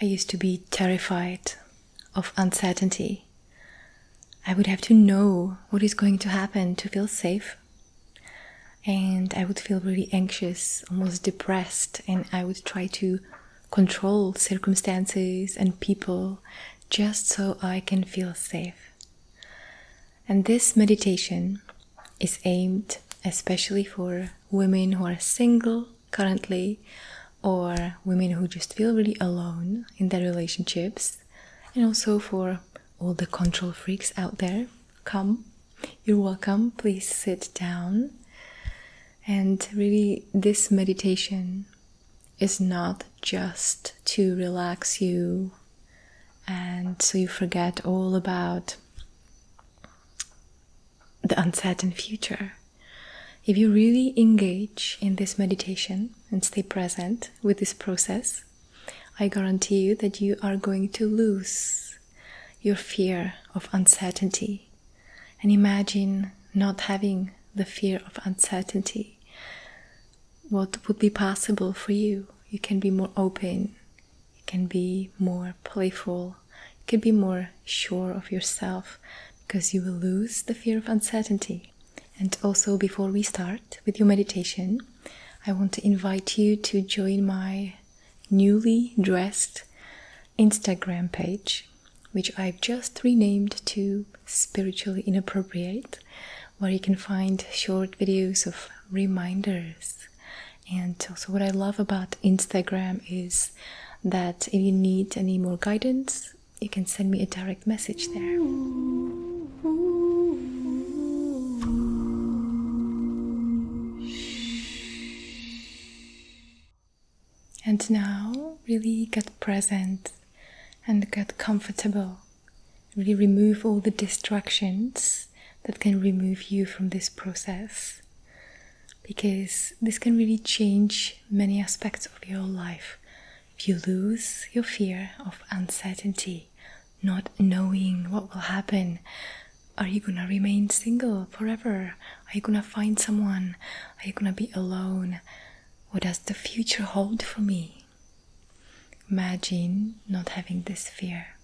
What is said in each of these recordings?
I used to be terrified of uncertainty. I would have to know what is going to happen to feel safe. And I would feel really anxious, almost depressed, and I would try to control circumstances and people just so I can feel safe. And this meditation is aimed especially for women who are single currently, or women who just feel really alone in their relationships, and also for all the control freaks out there. Come, you're welcome, please sit down. And really, this meditation is not just to relax you and so you forget all about the uncertain future. If you really engage in this meditation and stay present with this process, I guarantee you that you are going to lose your fear of uncertainty. And imagine not having the fear of uncertainty. What would be possible for you? You can be more open, you can be more playful, you can be more sure of yourself because you will lose the fear of uncertainty. And also, before we start with your meditation, I want to invite you to join my newly dressed Instagram page, which I've just renamed to Spiritually Inappropriate, where you can find short videos of reminders. And also what I love about Instagram is that if you need any more guidance, you can send me a direct message there. And now, really get present and get comfortable. Really remove all the distractions that can remove you from this process. Because this can really change many aspects of your life. If you lose your fear of uncertainty, not knowing what will happen, are you gonna remain single forever? Are you gonna find someone? Are you gonna be alone? What does the future hold for me? Imagine not having this fear.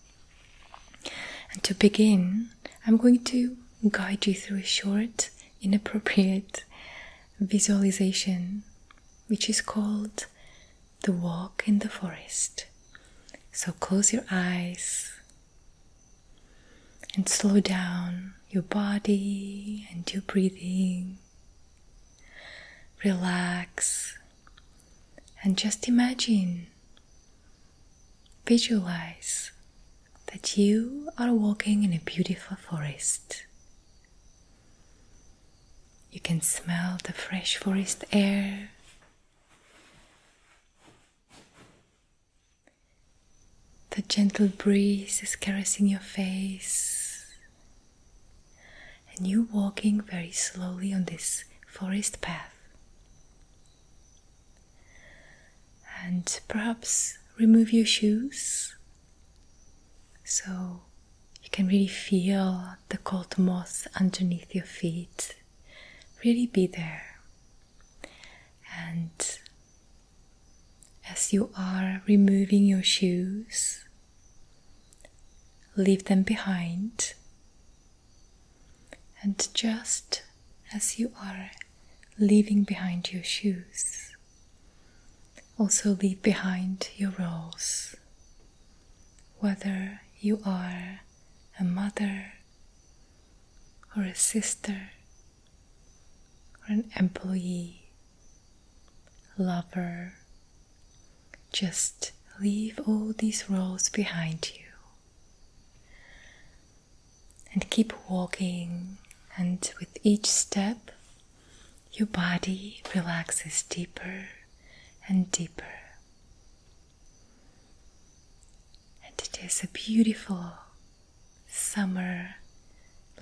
And to begin, I'm going to guide you through a short, inappropriate visualization, which is called the walk in the forest. So close your eyes and slow down your body and your breathing. Relax. And just imagine, visualize that you are walking in a beautiful forest. You can smell the fresh forest air. The gentle breeze is caressing your face. And you walking very slowly on this forest path. And perhaps remove your shoes so you can really feel the cold moss underneath your feet. Really be there. And as you are removing your shoes, leave them behind. And just as you are leaving behind your shoes, also leave behind your roles, whether you are a mother or a sister or an employee, lover. Just leave all these roles behind you and keep walking, and with each step your body relaxes deeper and deeper. And it is a beautiful summer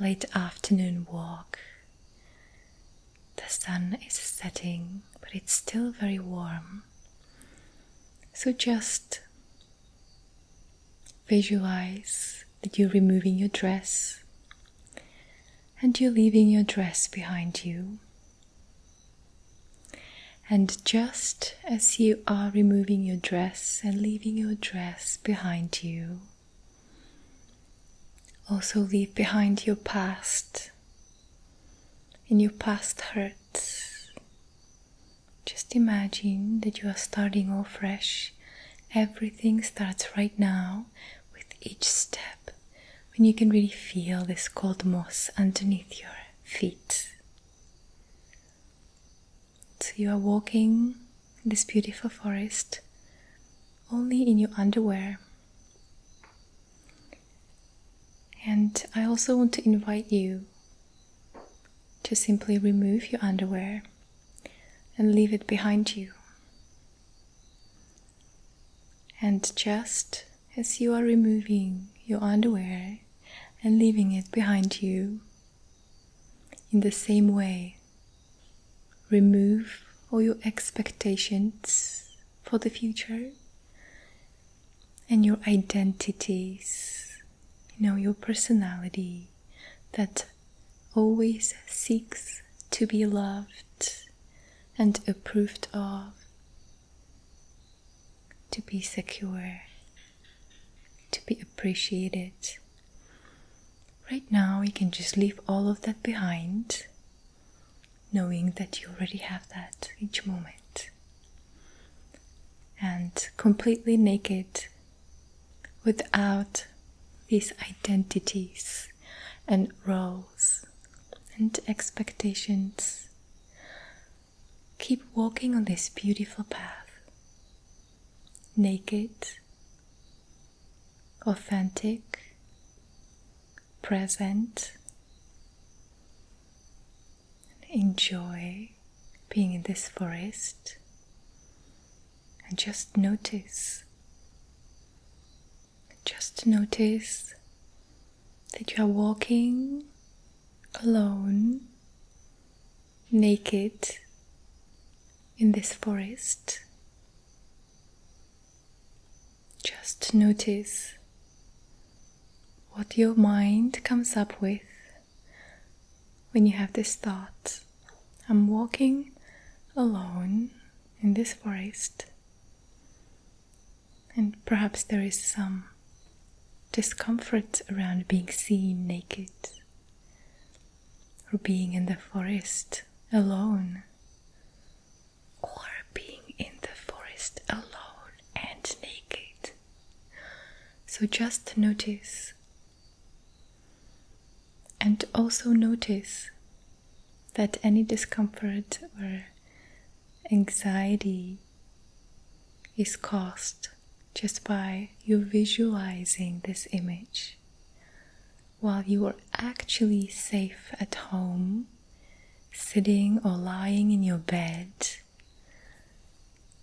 late afternoon walk. The sun is setting, but it's still very warm. So just visualize that you're removing your dress and you're leaving your dress behind you. And just as you are removing your dress and leaving your dress behind you, also leave behind your past and your past hurts. Just imagine that you are starting all fresh. Everything starts right now with each step, when you can really feel this cold moss underneath your feet. So you are walking in this beautiful forest only in your underwear. And I also want to invite you to simply remove your underwear and leave it behind you. And just as you are removing your underwear and leaving it behind you, in the same way, remove all your expectations for the future and your identities, your personality that always seeks to be loved and approved of, to be secure, to be appreciated. Right now, you can just leave all of that behind, knowing that you already have that each moment. And completely naked, without these identities and roles and expectations. Keep walking on this beautiful path, naked, authentic, present. Enjoy being in this forest and just notice that you are walking alone, naked in this forest. Just notice what your mind comes up with when you have this thought. I'm walking alone in this forest, and perhaps there is some discomfort around being seen naked or being in the forest alone, or being in the forest alone and naked. So just notice, and also notice that any discomfort or anxiety is caused just by you visualizing this image, while you are actually safe at home, sitting or lying in your bed,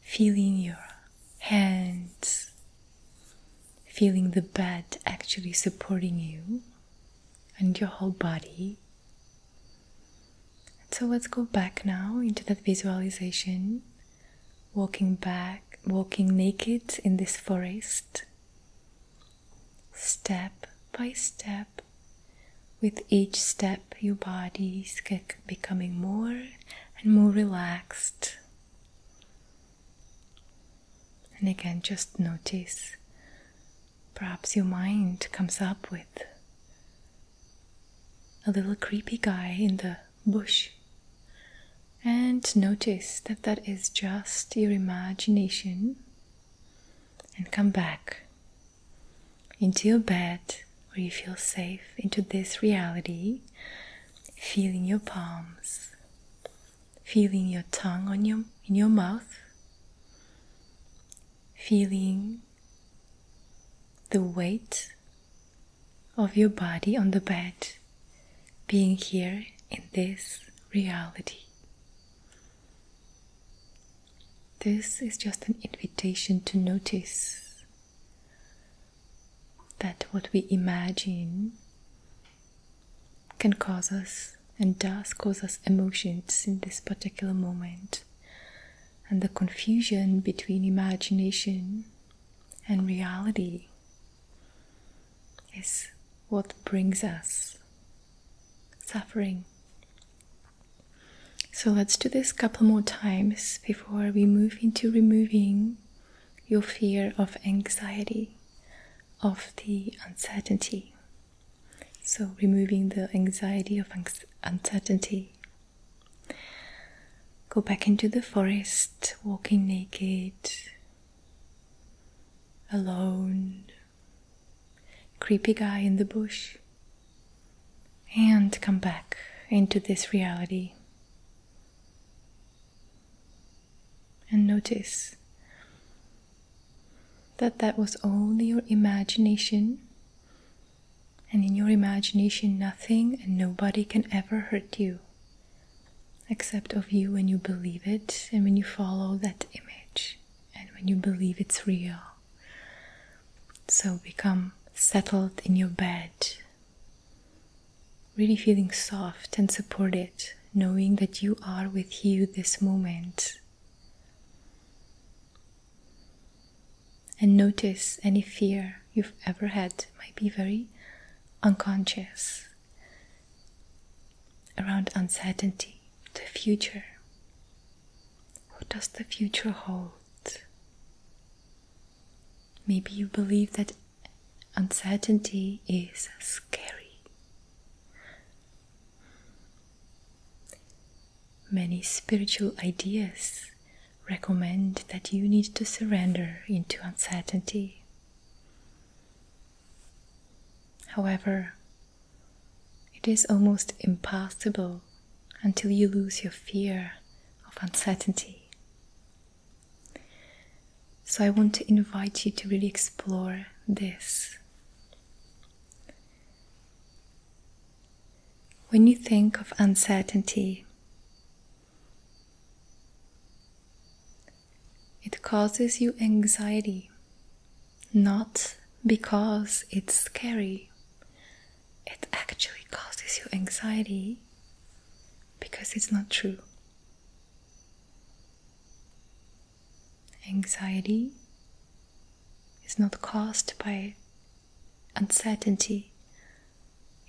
feeling your hands, feeling the bed actually supporting you and your whole body. So let's go back now into that visualization, walking naked in this forest, step by step. With each step, your body is becoming more and more relaxed. And again, just notice, perhaps your mind comes up with a little creepy guy in the bush. And notice that that is just your imagination, and come back into your bed where you feel safe, into this reality, feeling your palms, feeling your tongue in your mouth, feeling the weight of your body on the bed, being here in this reality. This is just an invitation to notice that what we imagine can cause us, and does cause us, emotions in this particular moment. And the confusion between imagination and reality is what brings us suffering. So let's do this a couple more times before we move into removing your fear of anxiety, of the uncertainty. So removing the anxiety of uncertainty. Go back into the forest, walking naked, alone, creepy guy in the bush, and come back into this reality. And notice that that was only your imagination, and in your imagination nothing and nobody can ever hurt you except of you when you believe it and when you follow that image and when you believe it's real. So become settled in your bed, really feeling soft and supported, knowing that you are with you this moment. And notice any fear you've ever had, might be very unconscious, around uncertainty, the future. What does the future hold? Maybe you believe that uncertainty is scary. Many spiritual ideas recommend that you need to surrender into uncertainty. However, it is almost impossible until you lose your fear of uncertainty. So I want to invite you to really explore this. When you think of uncertainty, it causes you anxiety, not because it's scary. It actually causes you anxiety because it's not true. Anxiety is not caused by uncertainty.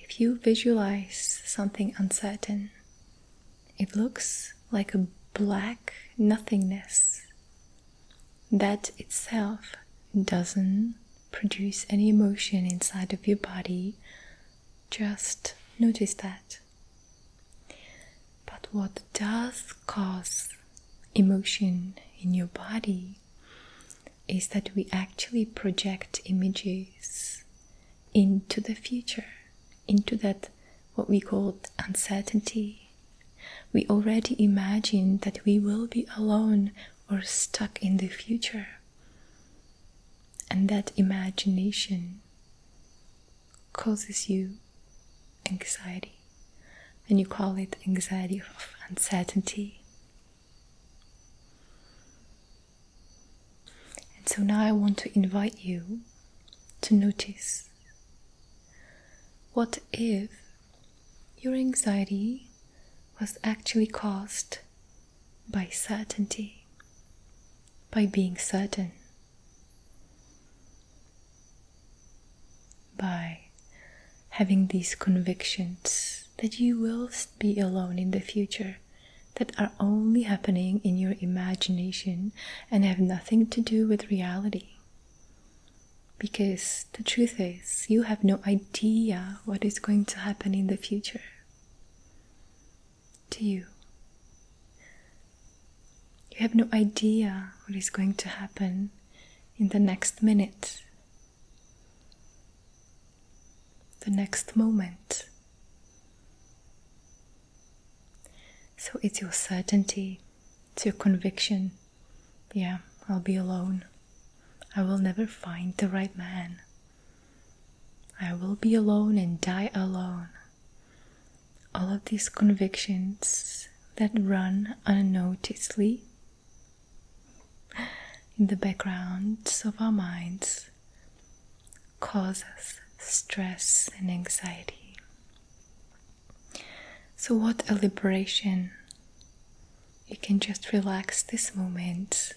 If you visualize something uncertain, it looks like a black nothingness. That itself doesn't produce any emotion inside of your body. Just notice that. But what does cause emotion in your body is that we actually project images into the future, into that what we call uncertainty. We already imagine that we will be alone or stuck in the future. And that imagination causes you anxiety. And you call it anxiety of uncertainty. And so now I want to invite you to notice, what if your anxiety was actually caused by certainty? By being certain, by having these convictions that you will be alone in the future, that are only happening in your imagination and have nothing to do with reality. Because the truth is, you have no idea what is going to happen in the future. Do you? You have no idea what is going to happen in the next minute, the next moment. So it's your certainty, it's your conviction. Yeah, I'll be alone. I will never find the right man. I will be alone and die alone. All of these convictions that run unnoticedly in the background of our minds cause us stress and anxiety. So what a liberation. You can just relax this moment,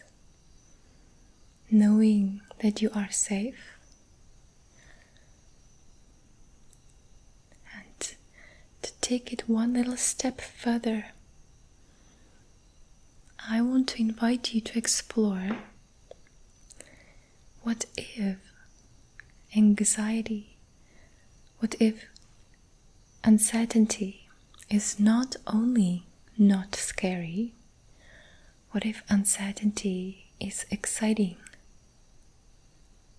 knowing that you are safe, and to take it one little step further, I want to invite you to explore what if anxiety, what if uncertainty is not only not scary, what if uncertainty is exciting?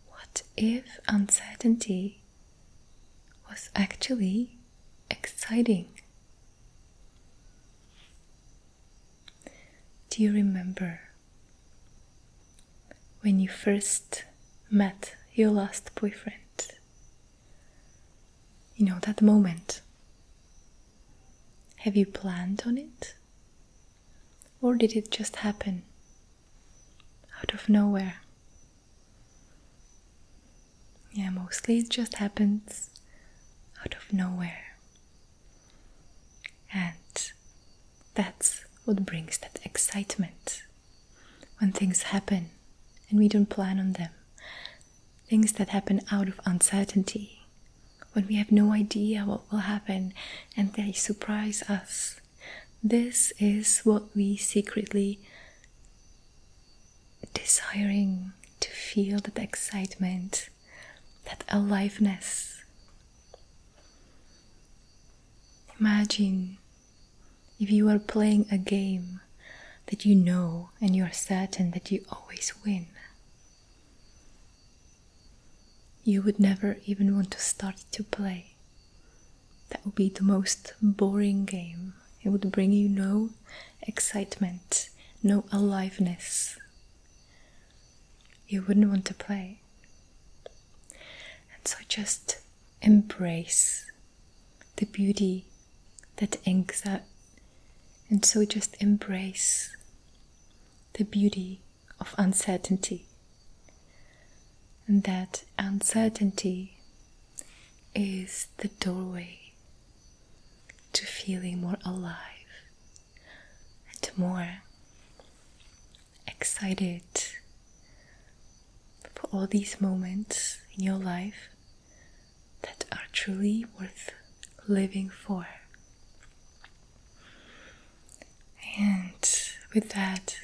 What if uncertainty was actually exciting? Do you remember when you first met your last boyfriend? You know, that moment. Have you planned on it? Or did it just happen out of nowhere? Yeah, mostly it just happens out of nowhere. And that's what brings that excitement. When things happen and we don't plan on them. Things that happen out of uncertainty. When we have no idea what will happen and they surprise us. This is what we secretly desiring to feel, that excitement, that aliveness. Imagine if you are playing a game that you know and you are certain that you always win. You would never even want to start to play. That would be the most boring game. It would bring you no excitement, no aliveness. You wouldn't want to play. And so just embrace the beauty that anxiety. And so just embrace the beauty of uncertainty. And that uncertainty is the doorway to feeling more alive and more excited for all these moments in your life that are truly worth living for. And with that,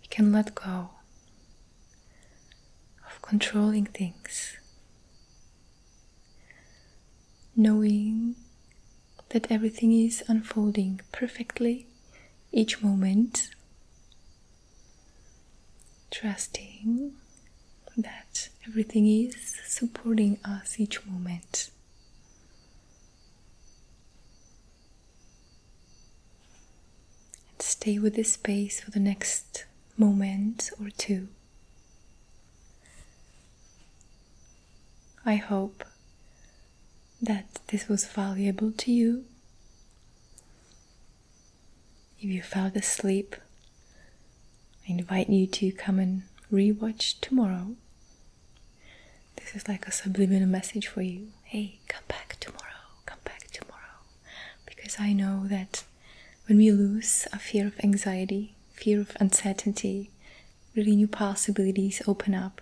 we can let go of controlling things, knowing that everything is unfolding perfectly each moment, trusting that everything is supporting us each moment. And stay with this space for the next moment or two. I hope that this was valuable to you. If you fell asleep, I invite you to come and rewatch tomorrow. This is like a subliminal message for you. Hey, come back tomorrow, come back tomorrow. Because I know that when we lose a fear of anxiety, fear of uncertainty, really new possibilities open up.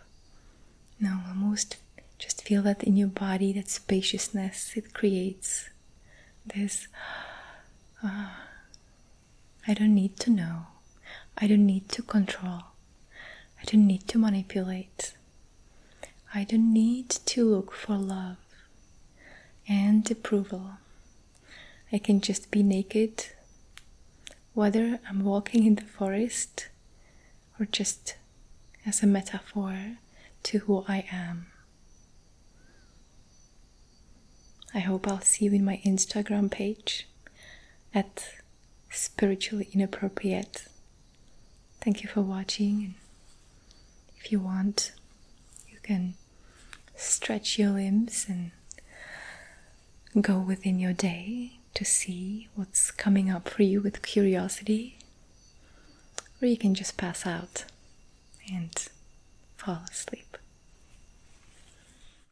Now, almost just feel that in your body, that spaciousness it creates. This, I don't need to know. I don't need to control. I don't need to manipulate. I don't need to look for love and approval. I can just be naked, whether I'm walking in the forest or just as a metaphor to who I am. I hope I'll see you in my Instagram page at Spiritually Inappropriate. Thank you for watching. And if you want, you can stretch your limbs and go within your day to see what's coming up for you with curiosity. Or you can just pass out and fall asleep.